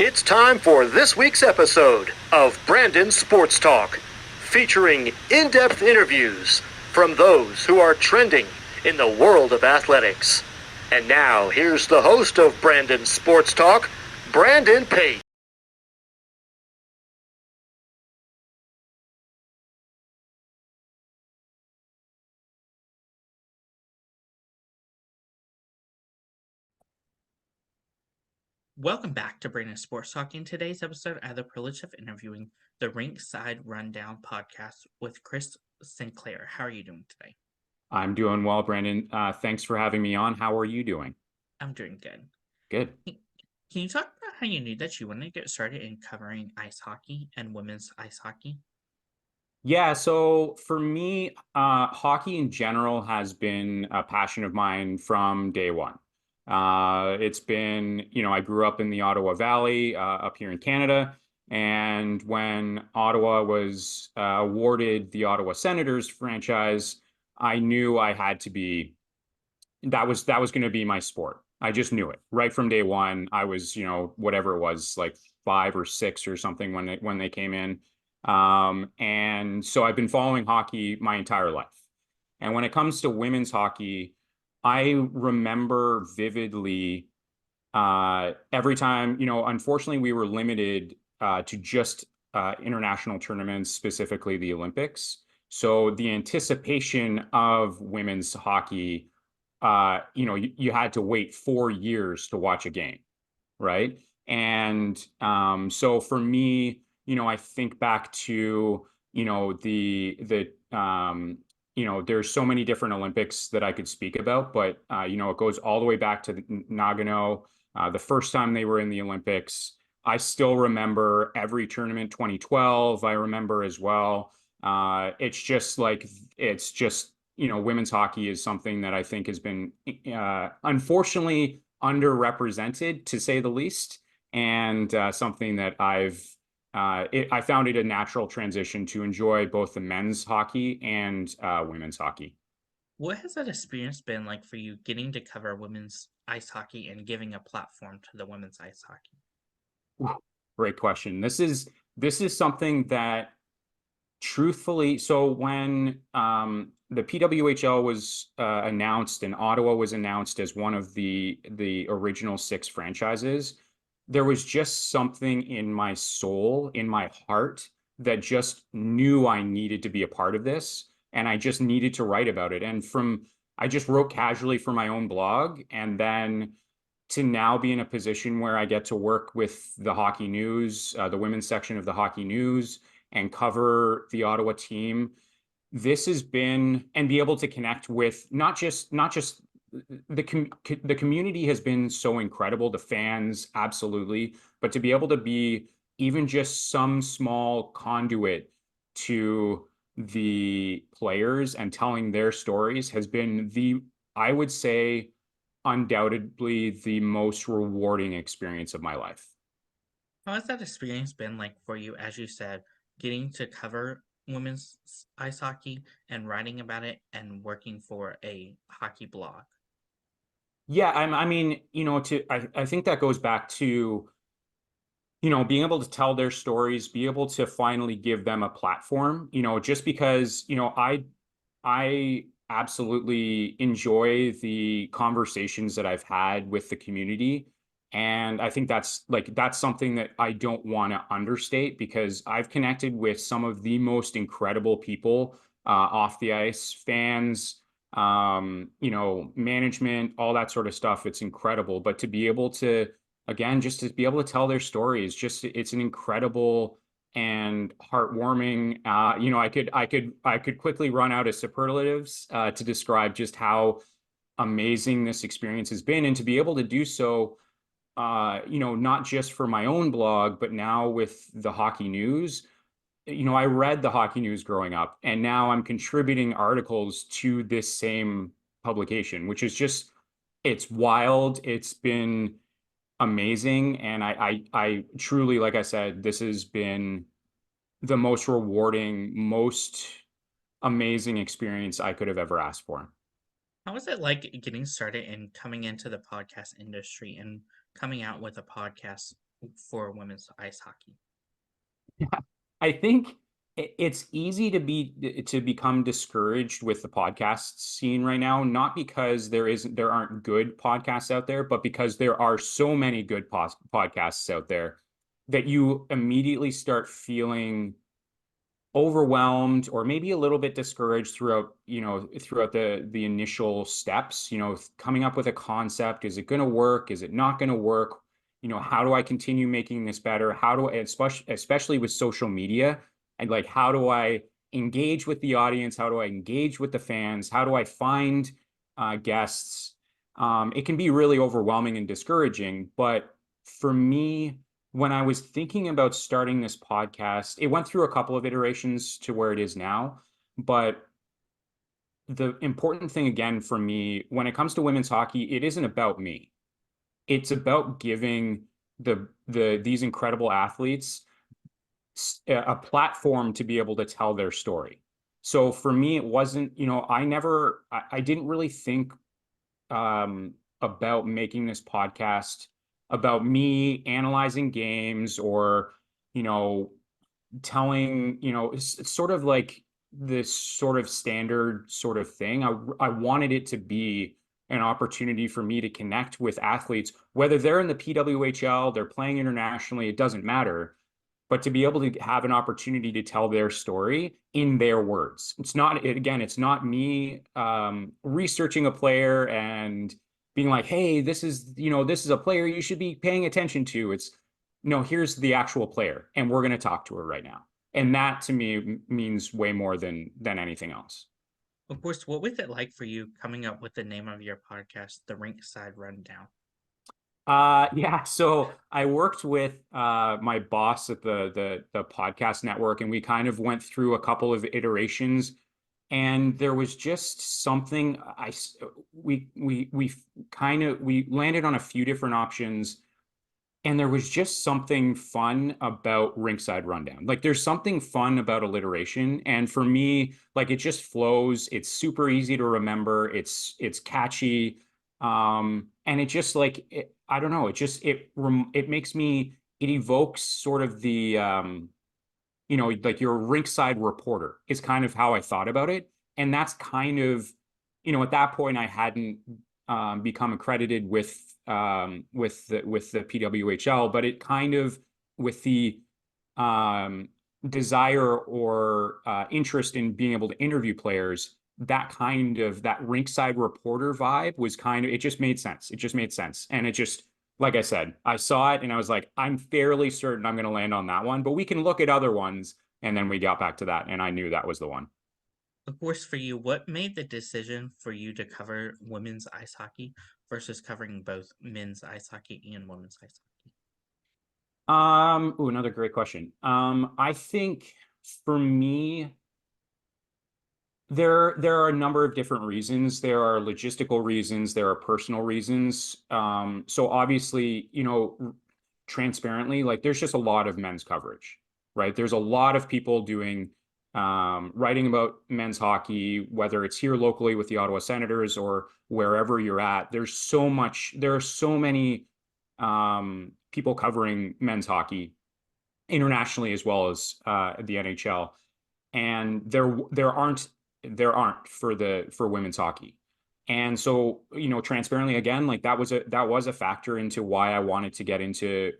It's time for this week's episode of Brandon Sports Talk, featuring in-depth interviews from those who are trending in the world of athletics. And now, here's the host of Brandon Sports Talk, Brandon Pate. Welcome back to Brandon Sports Talk. In today's episode, I have the privilege of interviewing the Rinkside Rundown podcast with Chris Sinclair. How are you doing today? I'm doing well, Brandon. Thanks for having me on. How are you doing? I'm doing good. Good. Can you talk about how you knew that you wanted to get started in covering ice hockey and women's ice hockey? Yeah, so for me, hockey in general has been a passion of mine from day one. It's been, I grew up in the Ottawa Valley, up here in Canada. And when Ottawa was awarded the Ottawa Senators franchise, I knew I had to be that was going to be my sport. I just knew it right from day one. I was, whatever it was, like 5 or 6 or something when they came in. And so I've been following hockey my entire life. And when it comes to women's hockey, I remember vividly every time, unfortunately, we were limited to just international tournaments, specifically the Olympics. So the anticipation of women's hockey, you had to wait 4 years to watch a game, right? And so for me, I think back to, there's so many different Olympics that I could speak about, but it goes all the way back to Nagano, the first time they were in the Olympics. I still remember every tournament, 2012, I remember as well. It's just women's hockey is something that I think has been unfortunately underrepresented, to say the least, and something that I found it a natural transition to enjoy both the men's hockey and women's hockey. What has that experience been like for you getting to cover women's ice hockey and giving a platform to the women's ice hockey? Great question. This is something that truthfully, so when the PWHL was announced and Ottawa was announced as one of the original 6 franchises, there was just something in my soul, in my heart, that just knew I needed to be a part of this, and I just needed to write about it. And I just wrote casually for my own blog, and then to now be in a position where I get to work with the Hockey News, the women's section of the Hockey News, and cover the Ottawa team. This has been, and be able to connect with not just the community has been so incredible, the fans, absolutely, but to be able to be even just some small conduit to the players and telling their stories has been I would say, undoubtedly the most rewarding experience of my life. How has that experience been like for you, as you said, getting to cover women's ice hockey and writing about it and working for a hockey blog? Yeah, I mean, I think that goes back to, being able to tell their stories, be able to finally give them a platform, just because, I absolutely enjoy the conversations that I've had with the community. And I think that's something that I don't want to understate, because I've connected with some of the most incredible people off the ice, fans, management, all that sort of stuff. It's incredible. But to be able to, again, just to be able to tell their stories, it's an incredible and heartwarming. I could quickly run out of superlatives to describe just how amazing this experience has been, and to be able to do so, not just for my own blog, but now with the Hockey News. I read the Hockey News growing up, and now I'm contributing articles to this same publication, which is just, it's wild. It's been amazing. And I truly, like I said, this has been the most rewarding, most amazing experience I could have ever asked for. How was it like getting started and coming into the podcast industry and coming out with a podcast for women's ice hockey? I think it's easy to become discouraged with the podcast scene right now, not because there aren't good podcasts out there, but because there are so many good podcasts out there that you immediately start feeling overwhelmed or maybe a little bit discouraged throughout the initial steps, coming up with a concept. Is it going to work? Is it not going to work? How do I continue making this better? How do I, especially with social media, and like, how do I engage with the audience? How do I engage with the fans? How do I find guests? It can be really overwhelming and discouraging, but for me, when I was thinking about starting this podcast, it went through a couple of iterations to where it is now. But the important thing, again, for me, when it comes to women's hockey, it isn't about me. It's about giving these incredible athletes a platform to be able to tell their story. So for me, it wasn't, I didn't really think about making this podcast about me analyzing games or, you know, telling, it's sort of like this sort of standard sort of thing. I wanted it to be an opportunity for me to connect with athletes, whether they're in the PWHL, they're playing internationally, it doesn't matter, but to be able to have an opportunity to tell their story in their words. It's not me researching a player and being like, hey, this is a player you should be paying attention to. It's no, here's the actual player, and we're going to talk to her right now. And that to me means way more than anything else. Of course, what was it like for you coming up with the name of your podcast, The Rinkside Rundown? Yeah, so I worked with my boss at the podcast network, and we kind of went through a couple of iterations, and there was just something we landed on a few different options, and there was just something fun about Rinkside Rundown. Like, there's something fun about alliteration, and for me, like, it just flows. It's super easy to remember. It's catchy, and it just I don't know. It makes me. It evokes sort of the like your rinkside reporter is kind of how I thought about it, and that's kind of at that point I hadn't become accredited with the PWHL, but it kind of with the desire or interest in being able to interview players, that rinkside reporter vibe was it just made sense. It just made sense. And it just, like I said, I saw it and I was like, I'm fairly certain I'm going to land on that one, but we can look at other ones. And then we got back to that, and I knew that was the one. Of course, for you, what made the decision for you to cover women's ice hockey versus covering both men's ice hockey and women's ice hockey? Another great question. I think for me, there are a number of different reasons. There are logistical reasons, there are personal reasons. So obviously, transparently, like, there's just a lot of men's coverage, right? There's a lot of people doing writing about men's hockey, whether it's here locally with the Ottawa Senators or wherever you're at. There are so many people covering men's hockey internationally as well as the NHL, and there aren't for women's hockey. And so, transparently, again, like, that was a factor into why I wanted to get into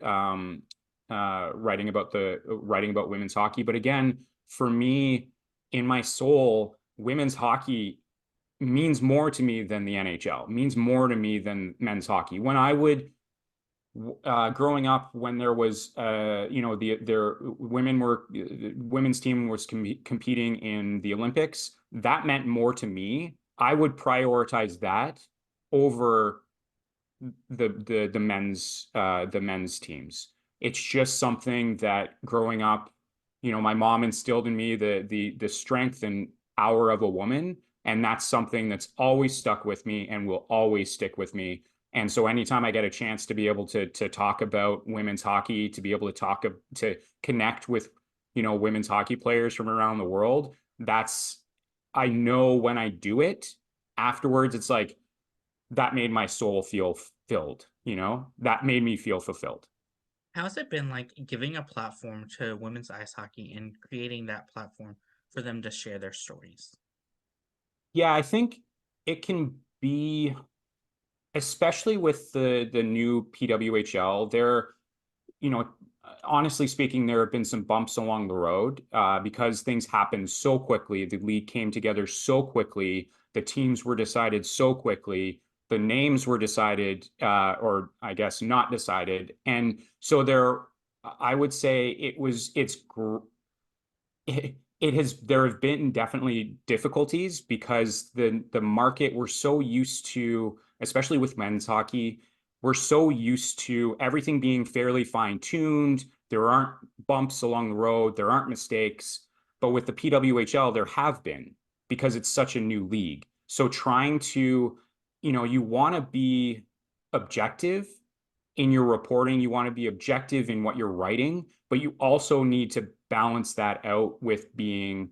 writing about women's hockey. But again, for me, in my soul, women's hockey means more to me than the NHL, means more to me than men's hockey. When I would growing up, when there was women's team was competing in the Olympics, that meant more to me. I would prioritize that over the men's teams. It's just something that growing up, my mom instilled in me the strength and power of a woman, and that's something that's always stuck with me and will always stick with me. And so anytime I get a chance to be able to talk about women's hockey, to be able to connect with, women's hockey players from around the world, I know when I do it afterwards, it's like, that made my soul feel filled, that made me feel fulfilled. How's it been like giving a platform to women's ice hockey and creating that platform for them to share their stories? Yeah, I think it can be, especially with the new PWHL, you know, honestly speaking, there have been some bumps along the road because things happened so quickly. The league came together so quickly. The teams were decided so quickly. The names were decided, or I guess not decided. And so I would say there have been definitely difficulties because the market, we're so used to, especially with men's hockey, we're so used to everything being fairly fine-tuned. There aren't bumps along the road, there aren't mistakes. But with the PWHL, there have been because it's such a new league. So trying to, you want to be objective in your reporting, you want to be objective in what you're writing, but you also need to balance that out with being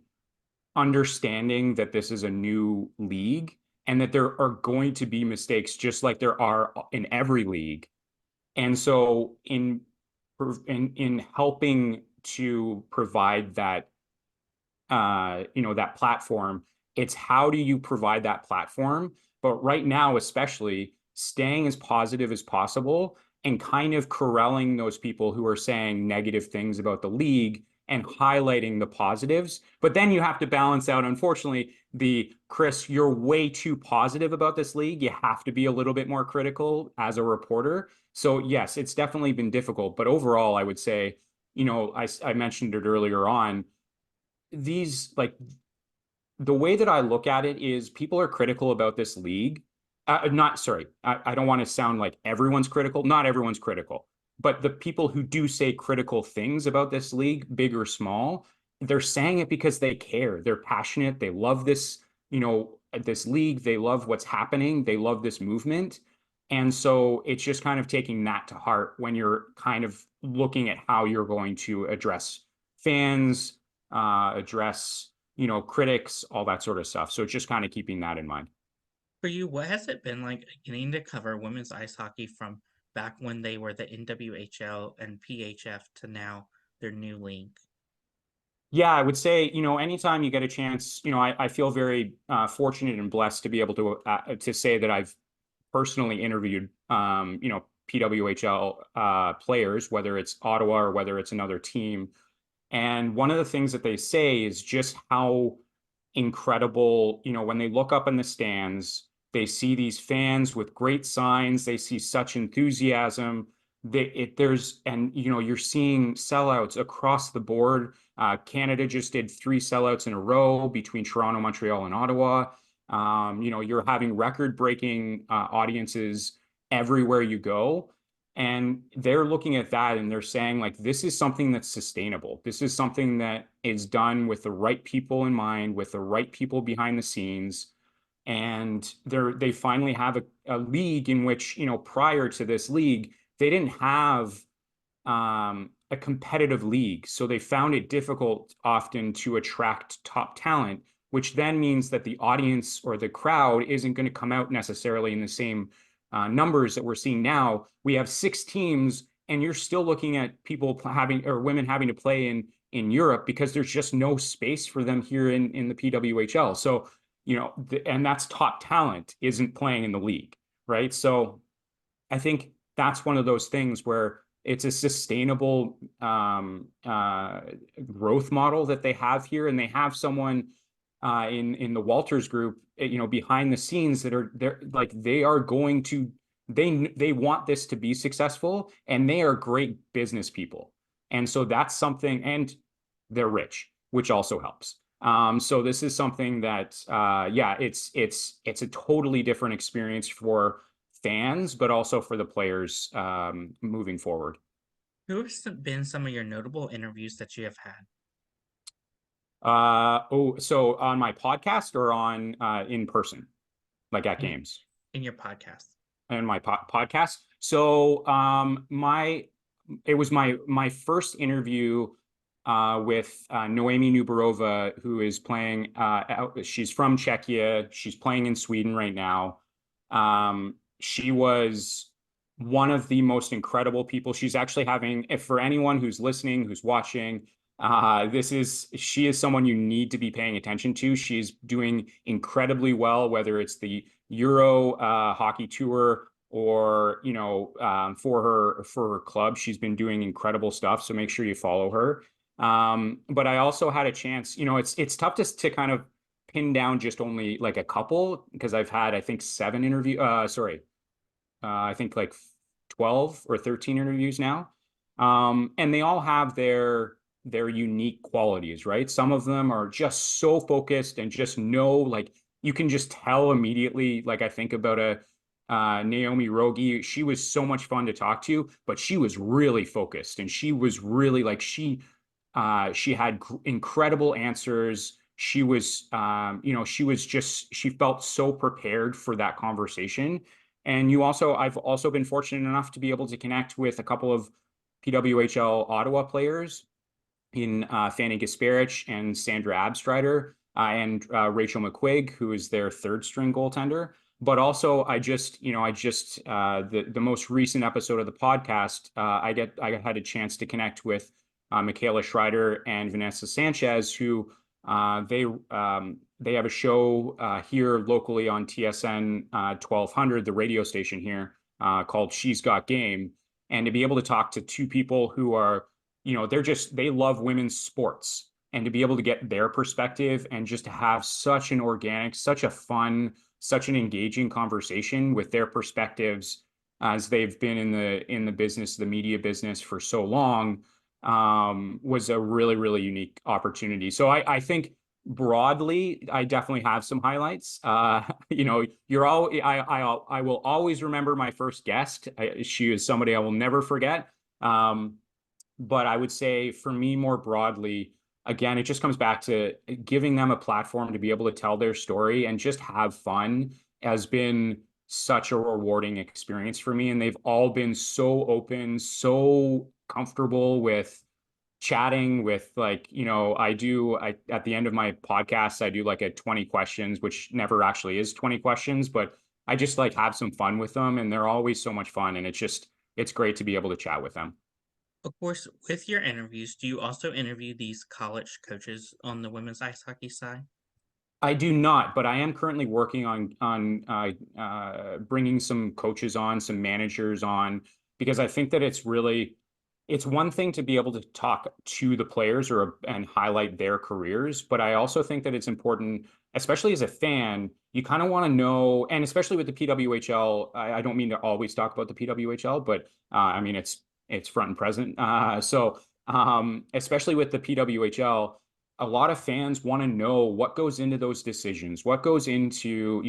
understanding that this is a new league and that there are going to be mistakes just like there are in every league. And so in helping to provide that that platform, it's how do you provide that platform? But right now, especially staying as positive as possible and kind of corralling those people who are saying negative things about the league and highlighting the positives. But then you have to balance out, unfortunately, the Chris, you're way too positive about this league. You have to be a little bit more critical as a reporter. So yes, it's definitely been difficult. But overall, I would say, I mentioned it earlier on, these like the way that I look at it is people are critical about this league. Not sorry, I don't want to sound like everyone's critical. Not everyone's critical, but the people who do say critical things about this league, big or small, they're saying it because they care. They're passionate. They love this league. They love what's happening. They love this movement. And so it's just kind of taking that to heart when you're kind of looking at how you're going to address fans, address critics, all that sort of stuff. So just kind of keeping that in mind. For you, what has it been like getting to cover women's ice hockey from back when they were the NWHL and PHF to now their new league? Yeah, I would say, anytime you get a chance, I feel very fortunate and blessed to be able to say that I've personally interviewed, PWHL players, whether it's Ottawa or whether it's another team. And one of the things that they say is just how incredible, when they look up in the stands, they see these fans with great signs, they see such enthusiasm. You're seeing sellouts across the board. Canada just did 3 sellouts in a row between Toronto, Montreal, and Ottawa. You're having record-breaking audiences everywhere you go. And they're looking at that and they're saying, like, this is something that's sustainable. This is something that is done with the right people in mind, with the right people behind the scenes. And they finally have a league in which, prior to this league, they didn't have a competitive league. So they found it difficult often to attract top talent, which then means that the audience or the crowd isn't going to come out necessarily in the same numbers that we're seeing now. We have 6 teams, and you're still looking at people having or women having to play in Europe because there's just no space for them here in the PWHL. So, and that's top talent isn't playing in the league, right? So I think that's one of those things where it's a sustainable growth model that they have here, and they have someone in the Walters group, behind the scenes that are they're like they are going to they want this to be successful, and they are great business people, and so that's something, and they're rich, which also helps. So this is something that yeah, it's a totally different experience for fans, but also for the players moving forward. Who have been some of your notable interviews that you have had So on my podcast or on in person, like at in, games? in your podcast? And my podcast. So my it was my first interview with Noemi Nubarova, who is playing. She's from Czechia. She's playing in Sweden right now. She was one of the most incredible people. She's actually having, if for anyone who's listening, who's watching, she is someone you need to be paying attention to. She's doing incredibly well, whether it's the Euro hockey tour or, for her club. She's been doing incredible stuff. So make sure you follow her. But I also had a chance, it's tough to kind of pin down just only like a couple, because I've had, I think, I think like 12 or 13 interviews now. And they all have their unique qualities, right? Some of them are just so focused and just know, like, you can just tell immediately. Like, I think about a Naomi Rogi. She was so much fun to talk to, but she was really focused, and she was really like she had incredible answers. She felt so prepared for that conversation. And I've also been fortunate enough to be able to connect with a couple of PWHL Ottawa players in Fanny Gasparich and Sandra Abstrider, and Rachel McQuigg, who is their third string goaltender. But also, the most recent episode of the podcast, I had a chance to connect with Michaela Schreider and Vanessa Sanchez, who they have a show here locally on TSN 1200, the radio station here, called She's Got Game. And to be able to talk to two people who are, they love women's sports, and to be able to get their perspective and just to have such an organic, such a fun, such an engaging conversation with their perspectives, as they've been in the business, the media business, for so long, was a really, really unique opportunity. So I think broadly, I definitely have some highlights. I will always remember my first guest. She is somebody I will never forget. But I would say, for me, more broadly, again, it just comes back to giving them a platform to be able to tell their story and just have fun has been such a rewarding experience for me. And they've all been so open, so comfortable with chatting with, like, at the end of my podcast, I do like a 20 questions, which never actually is 20 questions, but I just like have some fun with them, and they're always so much fun. And it's great to be able to chat with them. Of course, with your interviews, do you also interview these college coaches on the women's ice hockey side? I do not, but I am currently working on bringing some coaches on, some managers on, because I think that it's one thing to be able to talk to the players and highlight their careers, but I also think that it's important, especially as a fan, you kind of want to know, and especially with the PWHL. I don't mean to always talk about the PWHL, but I mean it's front and present. Especially with the PWHL, a lot of fans want to know what goes into those decisions, what goes into,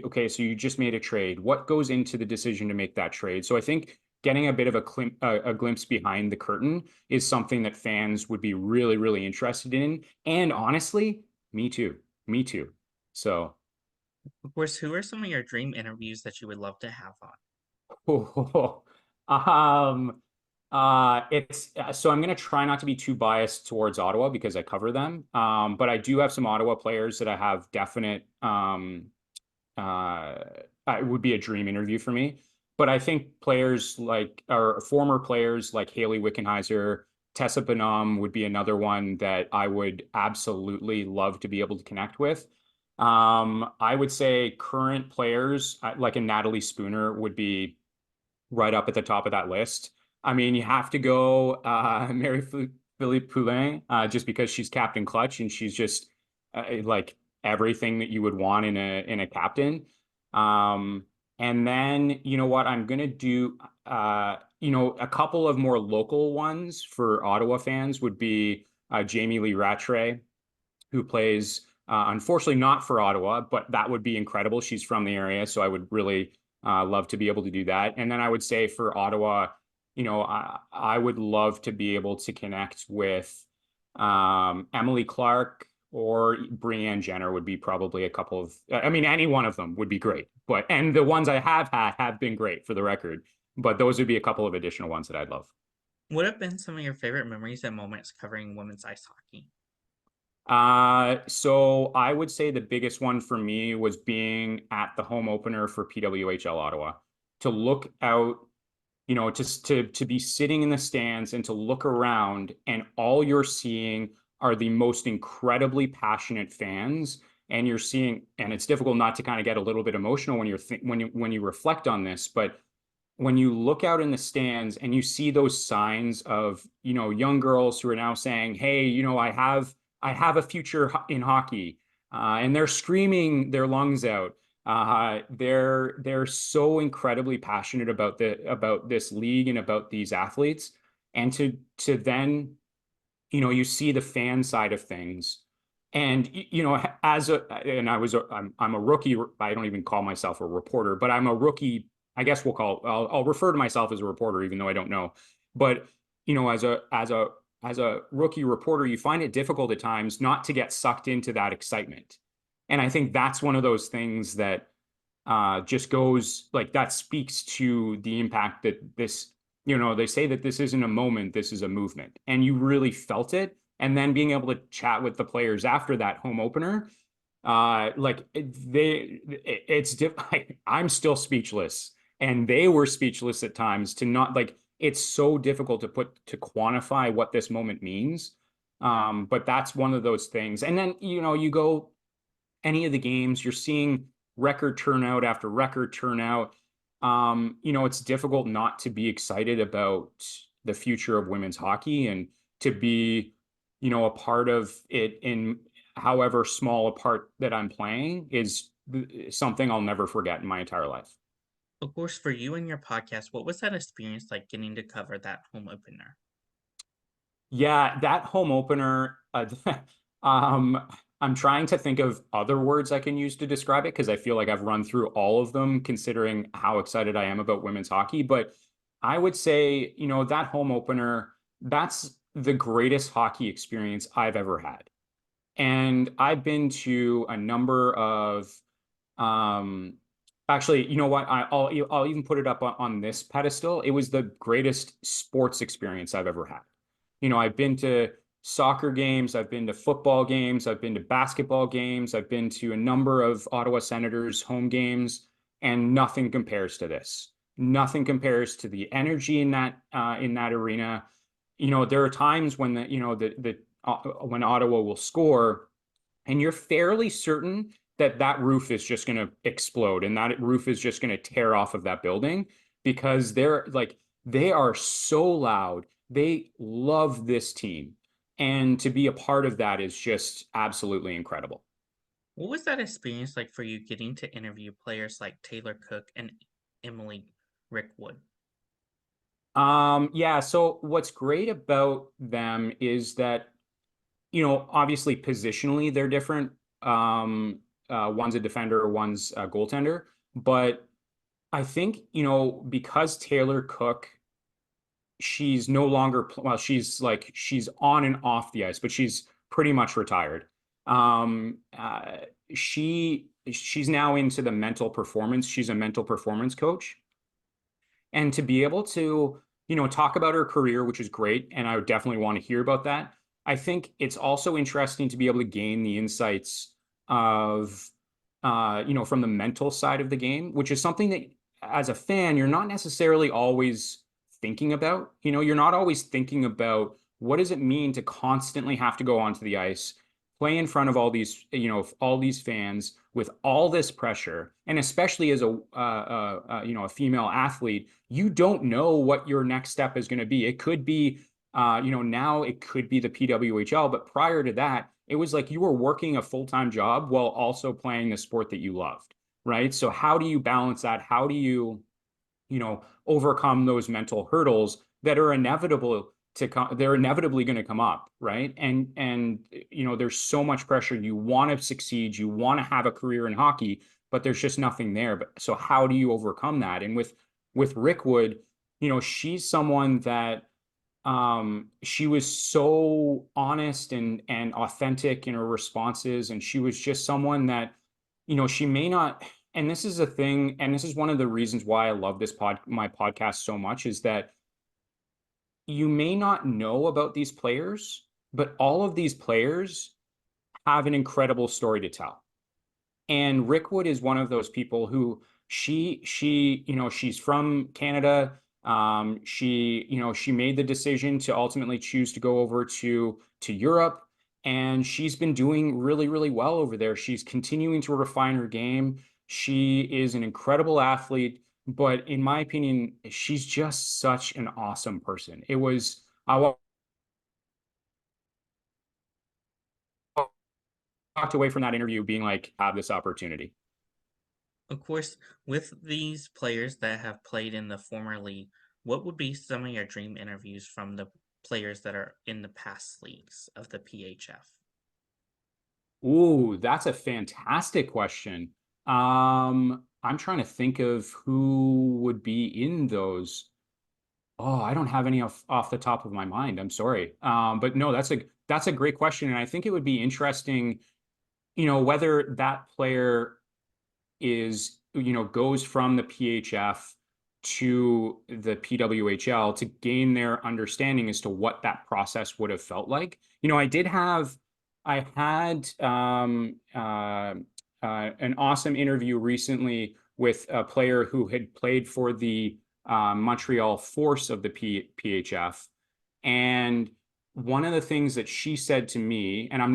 okay, so you just made a trade, what goes into the decision to make that trade. So I think getting a bit of a glimpse behind the curtain is something that fans would be really, really interested in. And honestly, me too. So, Of course, who are some of your dream interviews that you would love to have oh, it's so I'm going to try not to be too biased towards Ottawa because I cover them. But I do have some Ottawa players that I have definite, it would be a dream interview for me. But I think former players like Haley Wickenheiser, Tessa Bonhomme would be another one that I would absolutely love to be able to connect with. I would say current players like a Natalie Spooner would be right up at the top of that list. I mean, you have to go Marie-Philippe Poulin, just because she's Captain Clutch, and she's just like everything that you would want in a captain. And then, you know what, I'm gonna do, a couple of more local ones for Ottawa fans would be Jamie Lee Rattray, who plays, unfortunately not for Ottawa, but that would be incredible. She's from the area, so I would really love to be able to do that. And then I would say for Ottawa, I would love to be able to connect with Emily Clark or Brianne Jenner would be probably a couple of, I mean, any one of them would be great. And the ones I have had have been great, for the record. But those would be a couple of additional ones that I'd love. What have been some of your favorite memories and moments covering women's ice hockey? So I would say the biggest one for me was being at the home opener for PWHL Ottawa. To look out just to be sitting in the stands and to look around, and all you're seeing are the most incredibly passionate fans. And you're seeing, and it's difficult not to kind of get a little bit emotional when when you reflect on this, but when you look out in the stands and you see those signs of, young girls who are now saying, hey, I have a future in hockey, and they're screaming their lungs out. They're so incredibly passionate about this league and about these athletes. And to then, you see the fan side of things. And I'm a rookie. I don't even call myself a reporter, but I'm a rookie. I guess I'll refer to myself as a reporter, even though I don't know. But as a rookie reporter, you find it difficult at times not to get sucked into that excitement. And I think that's one of those things that just goes, like, that speaks to the impact that this, they say that this isn't a moment, this is a movement. And you really felt it. And then being able to chat with the players after that home opener, I'm still speechless, and they were speechless at times, to not, like, it's so difficult to quantify what this moment means. But that's one of those things. And then, you go any of the games, you're seeing record turnout after record turnout. It's difficult not to be excited about the future of women's hockey, and to be, a part of it in however small a part that I'm playing is something I'll never forget in my entire life. Of course, for you and your podcast, what was that experience like getting to cover that home opener? Yeah, that home opener, um, I'm trying to think of other words I can use to describe it, because I feel like I've run through all of them considering how excited I am about women's hockey. But I would say, that home opener, that's the greatest hockey experience I've ever had. And I've been to a number of, um, actually, you know what? I'll even put it up on this pedestal. It was the greatest sports experience I've ever had. I've been to soccer games, I've been to football games, I've been to basketball games, I've been to a number of Ottawa Senators home games, and nothing compares to this. Nothing compares to the energy in that arena. There are times when when Ottawa will score, and you're fairly certain that that roof is just going to explode, and that roof is just going to tear off of that building, because they are so loud. They love this team. And to be a part of that is just absolutely incredible. What was that experience like for you getting to interview players like Taylor Cook and Emily Rickwood? Yeah, so what's great about them is that, obviously positionally they're different. One's a defender, one's a goaltender. But I think, because Taylor Cook, she's no longer, well, she's on and off the ice, but she's pretty much retired. Um, uh, she's now into the mental performance. She's a mental performance coach. And to be able to, talk about her career, which is great, and I would definitely want to hear about that. I think it's also interesting to be able to gain the insights of, from the mental side of the game, which is something that, as a fan, you're not necessarily always thinking about. You're not always thinking about what does it mean to constantly have to go onto the ice, play in front of all these fans with all this pressure, and especially as a female athlete, you don't know what your next step is going to be. It could be, now it could be the PWHL, but prior to that, it was like you were working a full-time job while also playing the sport that you loved, right? So how do you balance that? How do you, overcome those mental hurdles that are inevitable to come? They're inevitably going to come up, right? And there's so much pressure. You want to succeed, you want to have a career in hockey, but there's just nothing there. But so how do you overcome that? And with Rickwood, she's someone that, she was so honest and authentic in her responses, and she was just someone that, she may not, and this is a thing, and this is one of the reasons why I love my podcast so much, is that you may not know about these players, but all of these players have an incredible story to tell. And Rickwood is one of those people who, she's from Canada. She made the decision to ultimately choose to go over to Europe, and she's been doing really, really well over there. She's continuing to refine her game. She is an incredible athlete, but in my opinion, she's just such an awesome person. I walked away from that interview being like, I have this opportunity. Of course, with these players that have played in the former league, what would be some of your dream interviews from the players that are in the past leagues of the PHF? Ooh, that's a fantastic question. I'm trying to think of who would be in those. Oh, I don't have any off the top of my mind. I'm sorry. But no, that's a great question, and I think it would be interesting, whether that player goes from the PHF to the PWHL to gain their understanding as to what that process would have felt like. I had an awesome interview recently with a player who had played for the Montreal Force of the PHF. And one of the things that she said to me, and I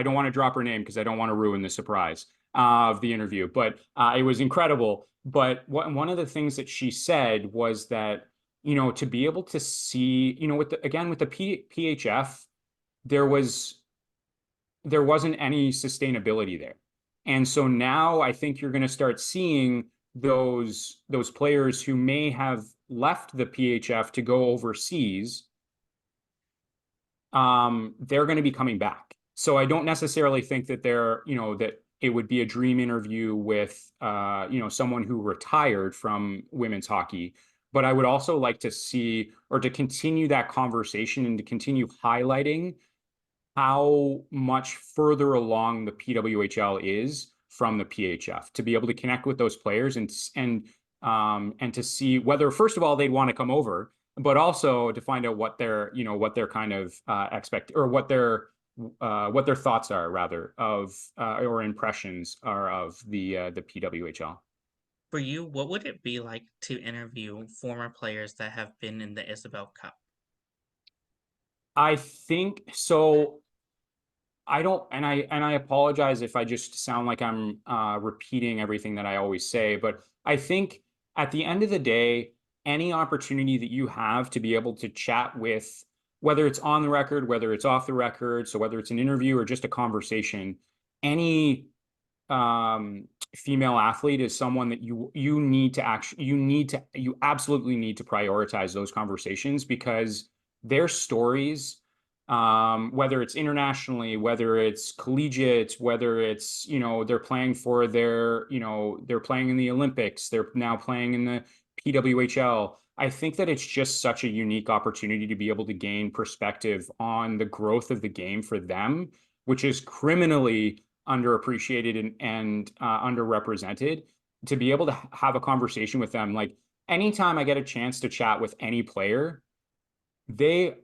don't want to drop her name because I don't want to ruin the surprise of the interview, but it was incredible. But one of the things that she said was that, to be able to see, with the PHF, there wasn't any sustainability there. And so now I think you're going to start seeing those players who may have left the PHF to go overseas. They're going to be coming back. So I don't necessarily think that that it would be a dream interview with, someone who retired from women's hockey. But I would also like to see, or to continue that conversation and to continue highlighting how much further along the PWHL is from the PHF, to be able to connect with those players and to see whether, first of all, they'd want to come over, but also to find out what their kind of expect, or what their thoughts are, rather, of or impressions are of the PWHL. For you, what would it be like to interview former players that have been in the Isabel Cup? I think so. I don't, and I apologize if I just sound like I'm repeating everything that I always say, but I think at the end of the day, any opportunity that you have to be able to chat with, whether it's on the record, whether it's off the record, so whether it's an interview or just a conversation, any female athlete is someone that you absolutely need to prioritize those conversations, because their stories, whether it's internationally, whether it's collegiate, whether it's, they're playing for they're playing in the Olympics, they're now playing in the PWHL. I think that it's just such a unique opportunity to be able to gain perspective on the growth of the game for them, which is criminally underappreciated and underrepresented. To be able to have a conversation with them, like anytime I get a chance to chat with any player, they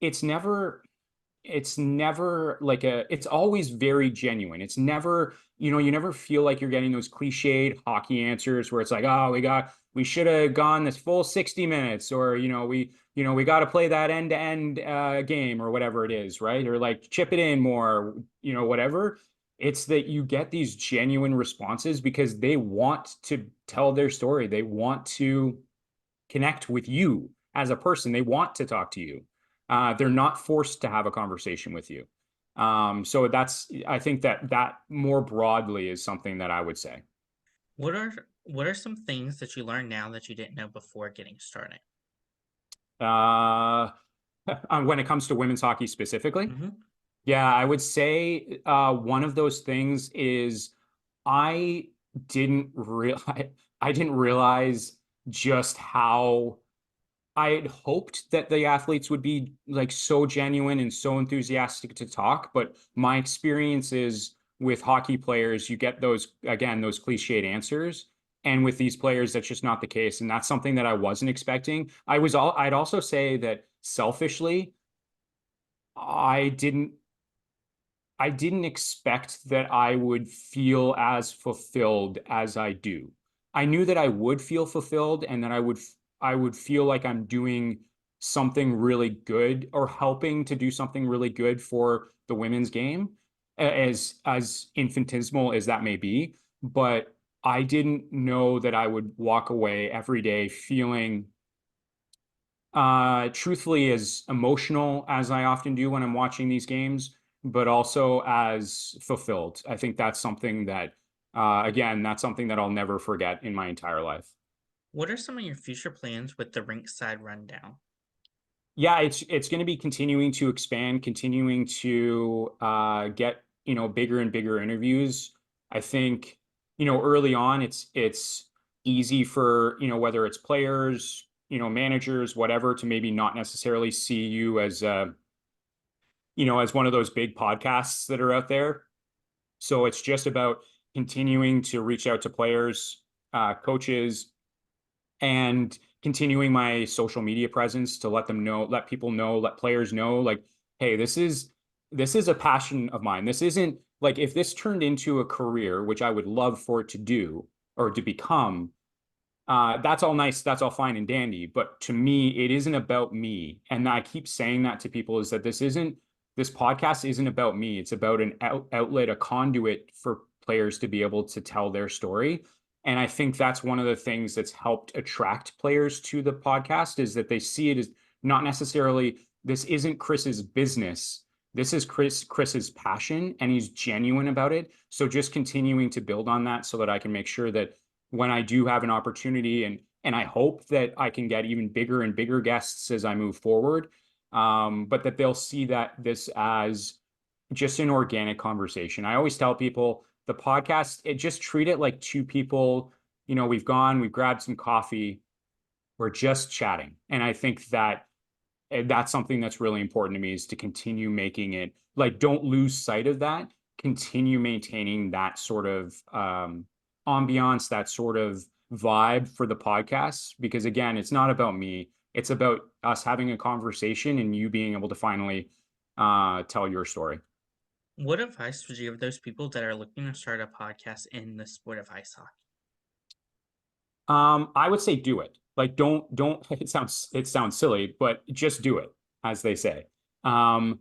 it's never it's always very genuine. It's never, you never feel like you're getting those cliched hockey answers where it's like, oh, we should have gone this full 60 minutes, or we got to play that end-to-end game, or whatever it is, right? Or like chip it in more, whatever. It's that you get these genuine responses because they want to tell their story. They want to connect with you as a person. They want to talk to you. They're not forced to have a conversation with you. So I think that more broadly is something that I would say. What are some things that you learn now that you didn't know before getting started? Uh, when it comes to women's hockey specifically, Hmm. yeah, I would say one of those things is I didn't realize I didn't realize just how I had hoped that the athletes would be like so genuine and so enthusiastic to talk, but my experiences with hockey players, you get those cliched answers. And with these players, that's just not the case. And that's something that I wasn't expecting. I'd also say that selfishly, I didn't I didn't expect that I would feel as fulfilled as I do. I knew that I would feel fulfilled and that I would feel like I'm doing something really good or helping to do something really good for the women's game, as infinitesimal as that may be. But I didn't know that I would walk away every day feeling truthfully as emotional as I often do when I'm watching these games, but also as fulfilled. I think that's something that, again, that's something that I'll never forget in my entire life. What are some of your future plans with the Rinkside Rundown? Yeah, it's going to be continuing to expand, continuing to get, bigger and bigger interviews. I think, early on it's easy for, whether it's players, managers, whatever, to maybe not necessarily see you as as one of those big podcasts that are out there. So it's just about continuing to reach out to players, coaches, and continuing my social media presence to let them know, let people know, let players know, like, hey, this is a passion of mine. This isn't like, if this turned into a career, which I would love for it to do or to become, that's all nice, that's all fine and dandy. But to me, it isn't about me. And I keep saying that to people, is that this podcast isn't about me. It's about an outlet, a conduit for players to be able to tell their story. And I think that's one of the things that's helped attract players to the podcast, is that they see it as not necessarily, this isn't Chris's business. This is Chris's passion, and he's genuine about it. So just continuing to build on that so that I can make sure that when I do have an opportunity, and I hope that I can get even bigger and bigger guests as I move forward, but that they'll see that this as just an organic conversation. I always tell people the podcast, just treat it like two people, we've grabbed some coffee, we're just chatting. And I think that that's something that's really important to me, is to continue making it, like, don't lose sight of that, continue maintaining that sort of ambiance, that sort of vibe for the podcast. Because again, it's not about me, it's about us having a conversation and you being able to finally tell your story. What advice would you give those people that are looking to start a podcast in the sport of ice hockey? I would say do it. Like, don't, it sounds silly, but just do it, as they say. Don't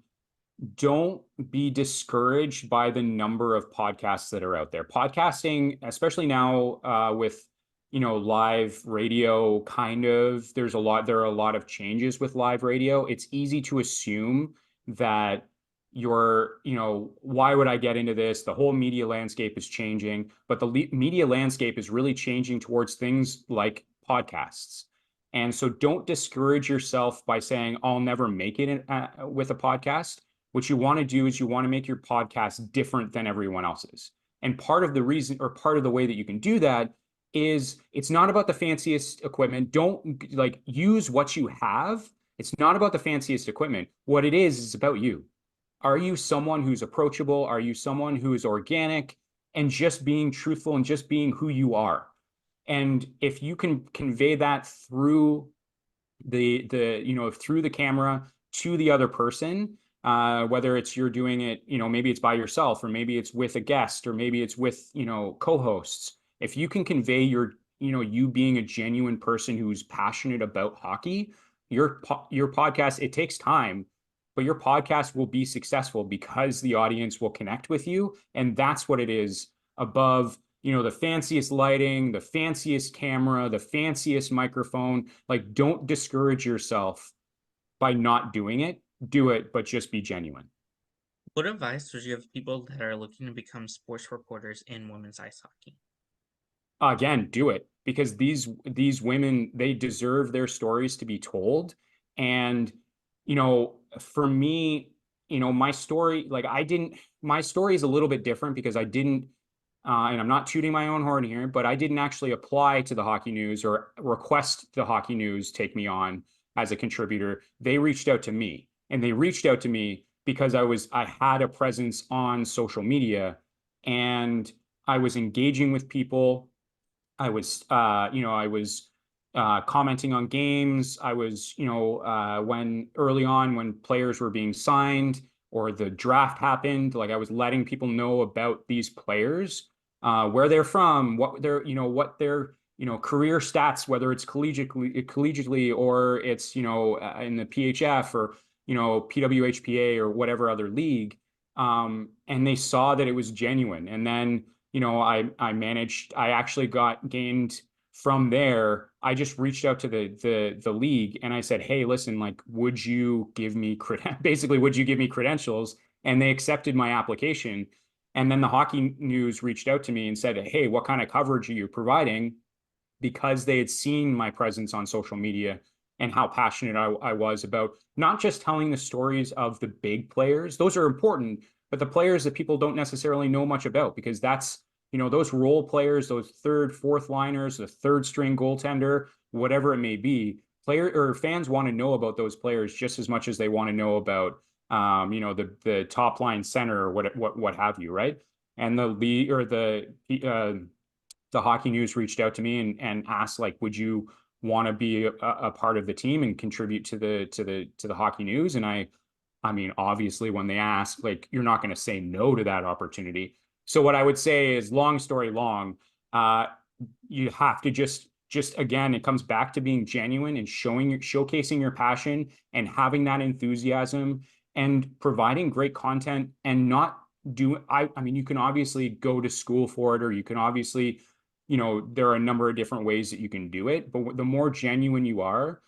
be discouraged by the number of podcasts that are out there. Podcasting, especially now, with, live radio, there are a lot of changes with live radio. It's easy to assume that why would I get into this? The whole media landscape is changing, but the media landscape is really changing towards things like podcasts. And so don't discourage yourself by saying, I'll never make it with a podcast. What you want to do is you want to make your podcast different than everyone else's. And part of the reason, or part of the way that you can do that, is it's not about the fanciest equipment. Don't, like, use what you have. It's not about the fanciest equipment. What it is about you. Are you someone who's approachable? Are you someone who is organic and just being truthful and just being who you are? And if you can convey that through through the camera to the other person, whether it's you're doing it, maybe it's by yourself, or maybe it's with a guest, or maybe it's with, co-hosts. If you can convey you being a genuine person who's passionate about hockey, your podcast, it takes time, but your podcast will be successful because the audience will connect with you. And that's what it is, above, the fanciest lighting, the fanciest camera, the fanciest microphone. Like, don't discourage yourself by not doing it. Do it, but just be genuine. What advice would you give people that are looking to become sports reporters in women's ice hockey? Again, do it, because these women, they deserve their stories to be told. And for me, my story, like, my story is a little bit different, because I didn't, and I'm not tooting my own horn here, but I didn't actually apply to the Hockey News or request the Hockey News take me on as a contributor. They reached out to me, and they reached out to me because I had a presence on social media, and I was engaging with people. I was commenting on games. I was, when early on, when players were being signed or the draft happened, like, I was letting people know about these players, where they're from, what their career stats, whether it's collegiately or it's, in the PHF or, PWHPA or whatever other league. And they saw that it was genuine. And then, I actually gained from there. I just reached out to the league and I said, hey, listen, like, would you give me credentials? And they accepted my application. And then the Hockey News reached out to me and said, hey, what kind of coverage are you providing? Because they had seen my presence on social media and how passionate I was about not just telling the stories of the big players. Those are important, but the players that people don't necessarily know much about, because that's, those role players, those third, fourth liners, the third string goaltender, whatever it may be, fans want to know about those players just as much as they want to know about, the top line center or what have you, right? And the league or the Hockey News reached out to me and asked, like, would you want to be a part of the team and contribute to the Hockey News? And I mean, obviously, when they ask, like, you're not going to say no to that opportunity. So what I would say is, long story long, you have to just again, it comes back to being genuine and showcasing your passion and having that enthusiasm and providing great content and not I mean, you can obviously go to school for it, or you can obviously, there are a number of different ways that you can do it, but the more genuine you are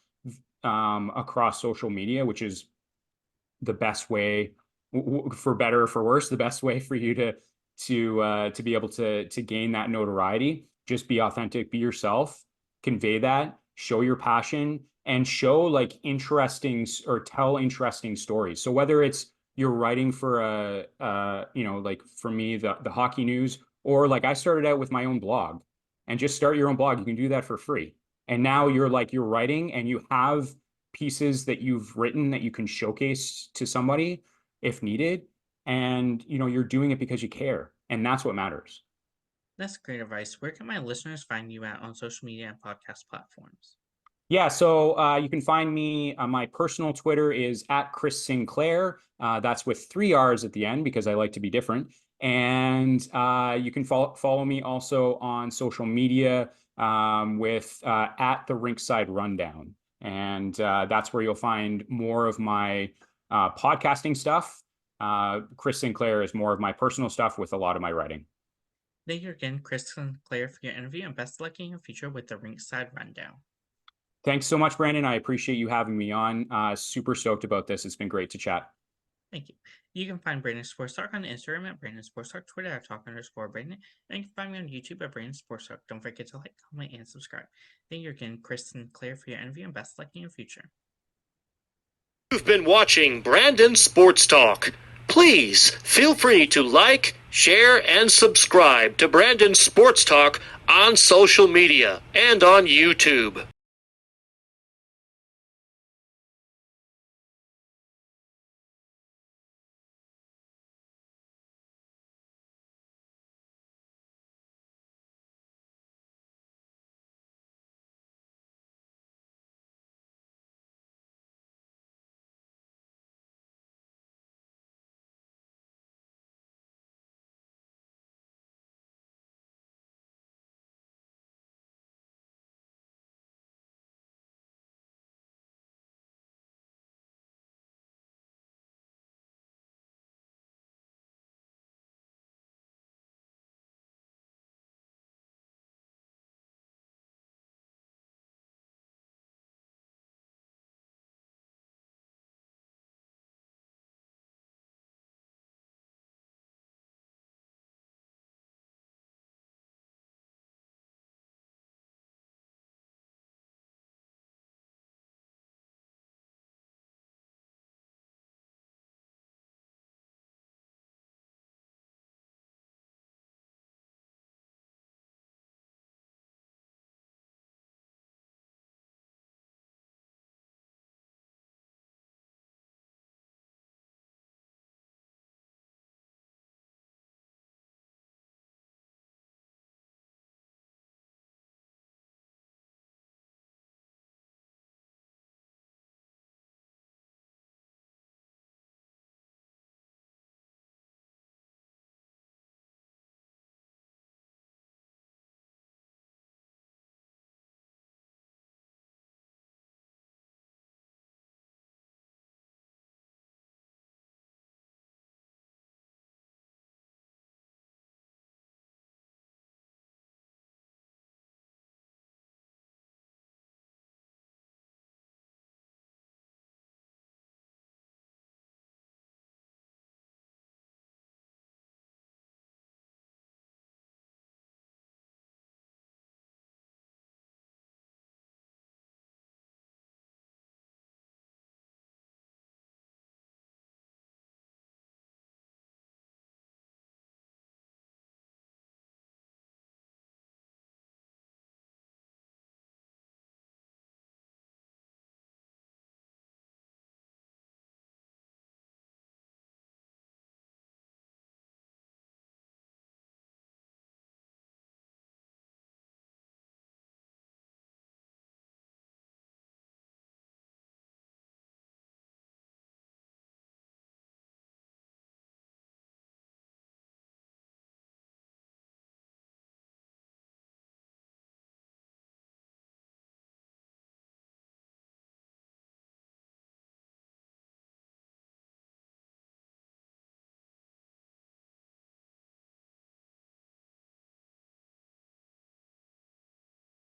across social media, which is the best way, for better or for worse, the best way for you to be able to gain that notoriety. Just be authentic, be yourself, convey that, show your passion, and show like interesting or tell interesting stories. So whether it's you're writing for like for me, the Hockey News, or like I started out with my own blog, and just start your own blog. You can do that for free. And now you're writing and you have pieces that you've written that you can showcase to somebody if needed. And, you're doing it because you care. And that's what matters. That's great advice. Where can my listeners find you at on social media and podcast platforms? Yeah, so you can find me. My personal Twitter is at Chris Sinclair. That's with 3 R's at the end because I like to be different. And you can follow me also on social media with at the Rinkside Rundown. And that's where you'll find more of my podcasting stuff. Chris Sinclair is more of my personal stuff with a lot of my writing. Thank you again, Chris Sinclair, for your interview, and best of luck in your future with the Rinkside Rundown. Thanks so much, Brandon. I appreciate you having me on. Super stoked about this. It's been great to chat. Thank you. You can find Brandon Sports Talk on Instagram at Brandon Sports Talk, Twitter at Talk_Brandon, and you can find me on YouTube at Brandon Sports Talk. Don't forget to like, comment, and subscribe. Thank you again, Chris Sinclair, for your interview, and best luck in your future. You've been watching Brandon Sports Talk. Please feel free to like, share, and subscribe to Brandon Sports Talk on social media and on YouTube.